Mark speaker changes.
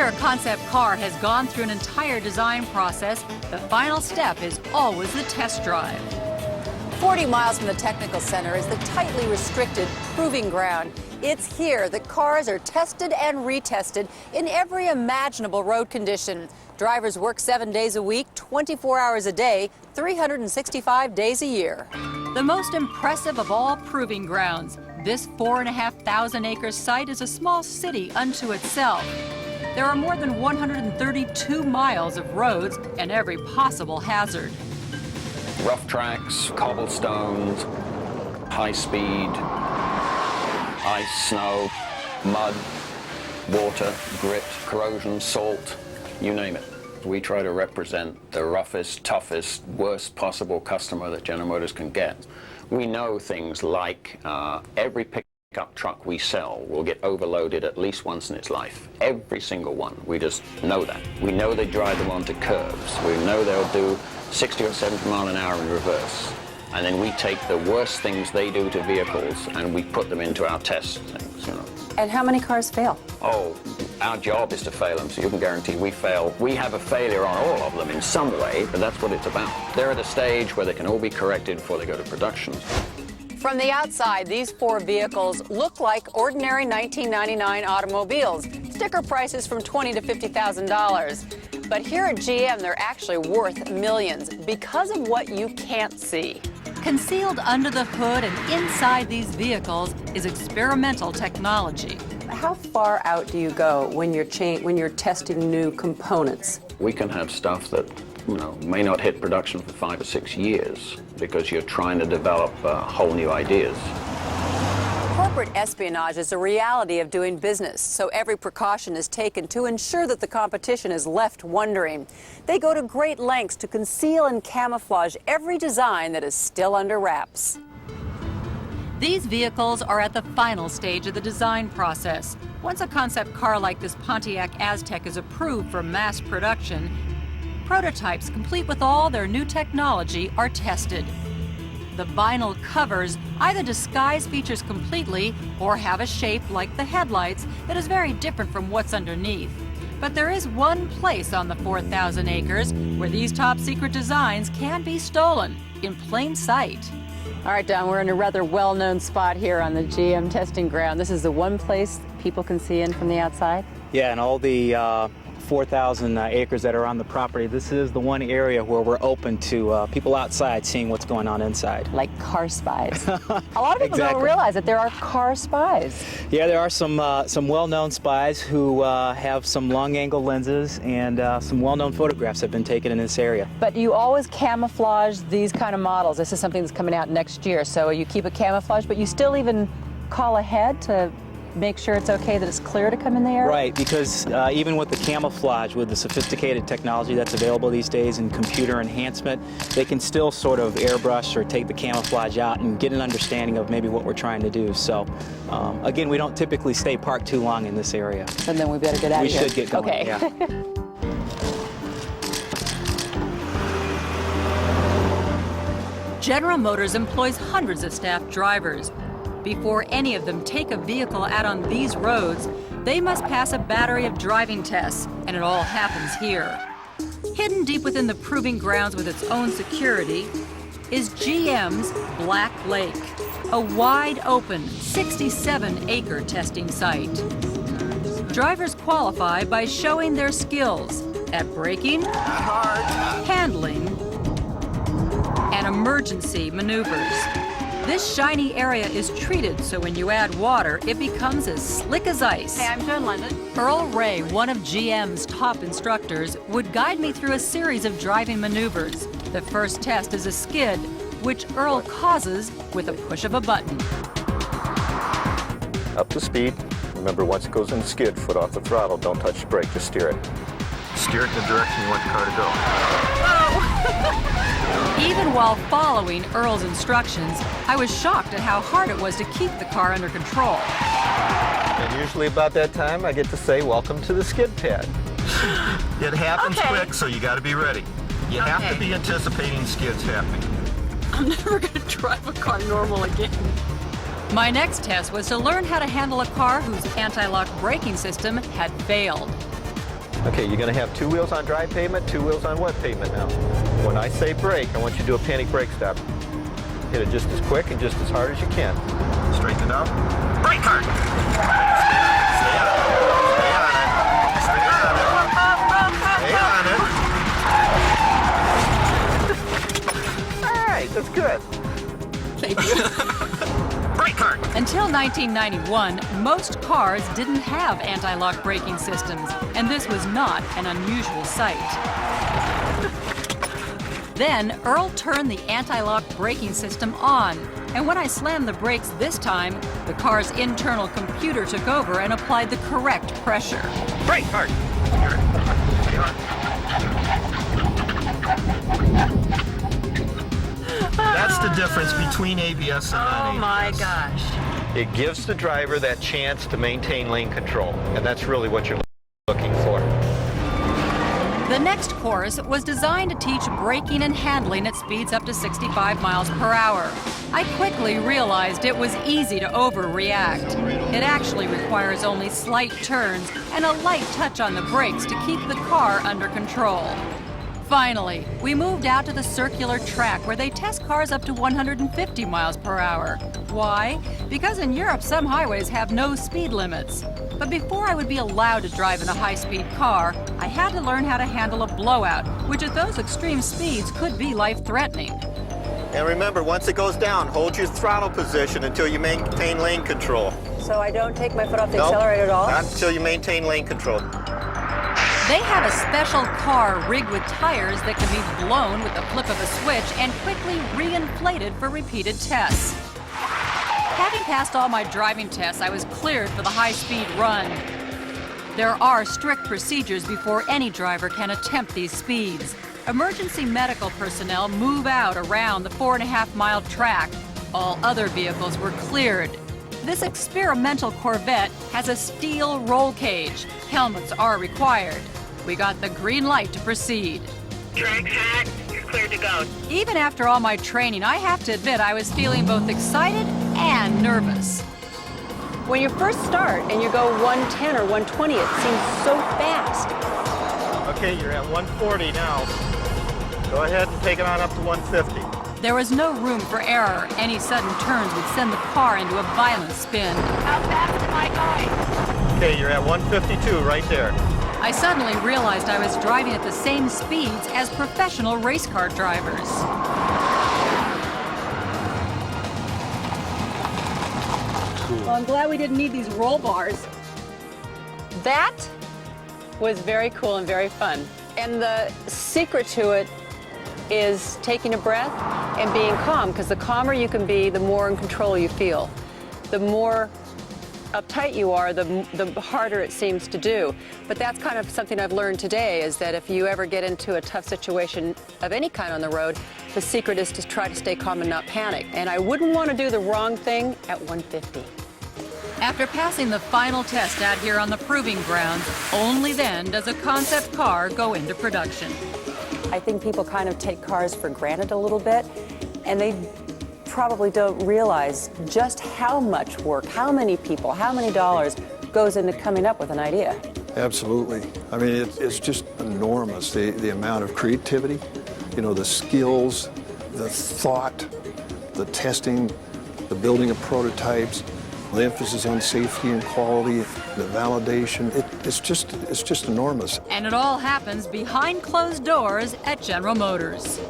Speaker 1: After a concept car has gone through an entire design process, the final step is always the test drive.
Speaker 2: 40 miles from the technical center is the tightly restricted proving ground. It's here that cars are tested and retested in every imaginable road condition. Drivers work 7 days a week, 24 hours a day, 365 days a year.
Speaker 1: The most impressive of all proving grounds, this 4,500 acre site is a small city unto itself. There are more than 132 miles of roads and every possible hazard.
Speaker 3: Rough tracks, cobblestones, high speed, ice, snow, mud, water, grit, corrosion, salt, you name it. We try to represent the roughest, toughest, worst possible customer that General Motors can get. We know things like every pickup truck we sell will get overloaded at least once in its life. Every single one. We just know that. We know they drive them onto curbs. We know they'll do 60 or 70 mile an hour in reverse. And then we take the worst things they do to vehicles and we put them into our test things, you know.
Speaker 2: And how many cars fail?
Speaker 3: Oh, our job is to fail them, so you can guarantee we fail. We have a failure on all of them in some way, but that's what it's about. They're at a stage where they can all be corrected before they go to production.
Speaker 2: From the outside, these 4 vehicles look like ordinary 1999 automobiles. Sticker prices from $20,000 to $50,000. But here at GM, they're actually worth millions because of what you can't see.
Speaker 1: Concealed under the hood and inside these vehicles is experimental technology.
Speaker 2: How far out do you go when you're testing new components?
Speaker 3: We can have stuff that, you know, may not hit production for 5 or 6 years because you're trying to develop whole new ideas.
Speaker 2: Corporate espionage is a reality of doing business, so every precaution is taken to ensure that the competition is left wondering. They go to great lengths to conceal and camouflage every design that is still under wraps.
Speaker 1: These vehicles are at the final stage of the design process. Once a concept car like this Pontiac Aztek is approved for mass production, prototypes complete with all their new technology are tested. The vinyl covers either disguise features completely or have a shape like the headlights that is very different from what's underneath. But there is one place on the 4,000 acres where these top secret designs can be stolen in plain sight.
Speaker 2: All right, Don, we're in a rather well-known spot here on the GM testing ground. This is the one place people can see in from the outside?
Speaker 4: Yeah, and all the 4,000 acres that are on the property, this is the one area where we're open to people outside seeing what's going on inside.
Speaker 2: Like car spies. A lot of people
Speaker 4: Exactly.
Speaker 2: don't realize that there are car spies.
Speaker 4: Yeah, there are some well-known spies who have some long-angle lenses, and some well-known photographs have been taken in this area.
Speaker 2: But you always camouflage these kind of models. This is something that's coming out next year, so you keep it camouflaged, but you still even call ahead to make sure it's okay that it's clear to come in the area?
Speaker 4: Right, because even with the camouflage, with the sophisticated technology that's available these days and computer enhancement, they can still sort of airbrush or take the camouflage out and get an understanding of maybe what we're trying to do. So, again, we don't typically stay parked too long in this area.
Speaker 2: And then we better get out of here.
Speaker 4: We should get going,
Speaker 2: okay.
Speaker 4: yeah.
Speaker 1: General Motors employs hundreds of staff drivers. Before any of them take a vehicle out on these roads, they must pass a battery of driving tests, and it all happens here. Hidden deep within the proving grounds with its own security is GM's Black Lake, a wide-open 67-acre testing site. Drivers qualify by showing their skills at braking, handling, and emergency maneuvers. This shiny area is treated so when you add water, it becomes as slick as ice.
Speaker 2: Hey, I'm Joan Lunden.
Speaker 1: Earl Ray, one of GM's top instructors, would guide me through a series of driving maneuvers. The first test is a skid, which Earl causes with a push of a button.
Speaker 5: Up to speed. Remember, once it goes in the skid, foot off the throttle, don't touch the brake, just steer it. Steer it in the direction you want the car to go.
Speaker 1: Even while following Earl's instructions, I was shocked at how hard it was to keep the car under control.
Speaker 5: And usually about that time, I get to say, welcome to the skid pad. It happens quick, so you got to be ready. You have to be anticipating skids happening.
Speaker 1: I'm never going to drive a car normal again. My next test was to learn how to handle a car whose anti-lock braking system had failed.
Speaker 5: Okay, you're going to have 2 wheels on dry pavement, 2 wheels on wet pavement now. When I say brake, I want you to do a panic brake stop. Hit it just as quick and just as hard as you can. Straighten it out. Brake hard! Stay on it. Stay on it. Stay on it. Stay on it. All right, that's good.
Speaker 1: Thank you.
Speaker 5: Brake hard!
Speaker 1: Until 1991, most cars didn't have anti-lock braking systems, and this was not an unusual sight. Then, Earl turned the anti-lock braking system on, and when I slammed the brakes this time, the car's internal computer took over and applied the correct pressure.
Speaker 5: Brake hard! That's the difference between ABS and non-ABS.
Speaker 1: Oh my gosh.
Speaker 5: It gives the driver that chance to maintain lane control, and that's really what you're looking for.
Speaker 1: The next course was designed to teach braking and handling at speeds up to 65 miles per hour. I quickly realized it was easy to overreact. It actually requires only slight turns and a light touch on the brakes to keep the car under control. Finally, we moved out to the circular track where they test cars up to 150 miles per hour. Why? Because in Europe, some highways have no speed limits. But before I would be allowed to drive in a high-speed car, I had to learn how to handle a blowout, which at those extreme speeds could be life-threatening.
Speaker 5: And remember, once it goes down, hold your throttle position until you maintain lane control.
Speaker 2: So I don't take my foot off the
Speaker 5: Nope,
Speaker 2: accelerator at all?
Speaker 5: not until you maintain lane control.
Speaker 1: They have a special car rigged with tires that can be blown with the flip of a switch and quickly re-inflated for repeated tests. Having passed all my driving tests, I was cleared for the high-speed run. There are strict procedures before any driver can attempt these speeds. Emergency medical personnel move out around the 4.5-mile track. All other vehicles were cleared. This experimental Corvette has a steel roll cage. Helmets are required. We got the green light to proceed.
Speaker 6: Track hot, you're cleared to go.
Speaker 1: Even after all my training, I have to admit I was feeling both excited and nervous.
Speaker 2: When you first start and you go 110 or 120, it seems so fast.
Speaker 5: Okay, you're at 140 now. Go ahead and take it on up to 150.
Speaker 1: There was no room for error. Any sudden turns would send the car into a violent spin.
Speaker 6: How fast am I going?
Speaker 5: Okay, you're at 152 right there.
Speaker 1: I suddenly realized I was driving at the same speeds as professional race car drivers. Well, I'm glad we didn't need these roll bars.
Speaker 2: That was very cool and very fun. And the secret to it is taking a breath and being calm, because the calmer you can be, the more in control you feel. The more uptight you are, the harder it seems to do. But that's kind of something I've learned today, is that if you ever get into a tough situation of any kind on the road, the secret is to try to stay calm and not panic. And I wouldn't want to do the wrong thing at 150.
Speaker 1: After passing the final test out here on the proving grounds, only then does a concept car go into production.
Speaker 2: I think people kind of take cars for granted a little bit, and they probably don't realize just how much work, how many people, how many dollars goes into coming up with an idea.
Speaker 7: Absolutely. I mean, it's just enormous, the amount of creativity, you know, the skills, the thought, the testing, the building of prototypes, the emphasis on safety and quality, the validation. It's just enormous.
Speaker 1: And it all happens behind closed doors at General Motors.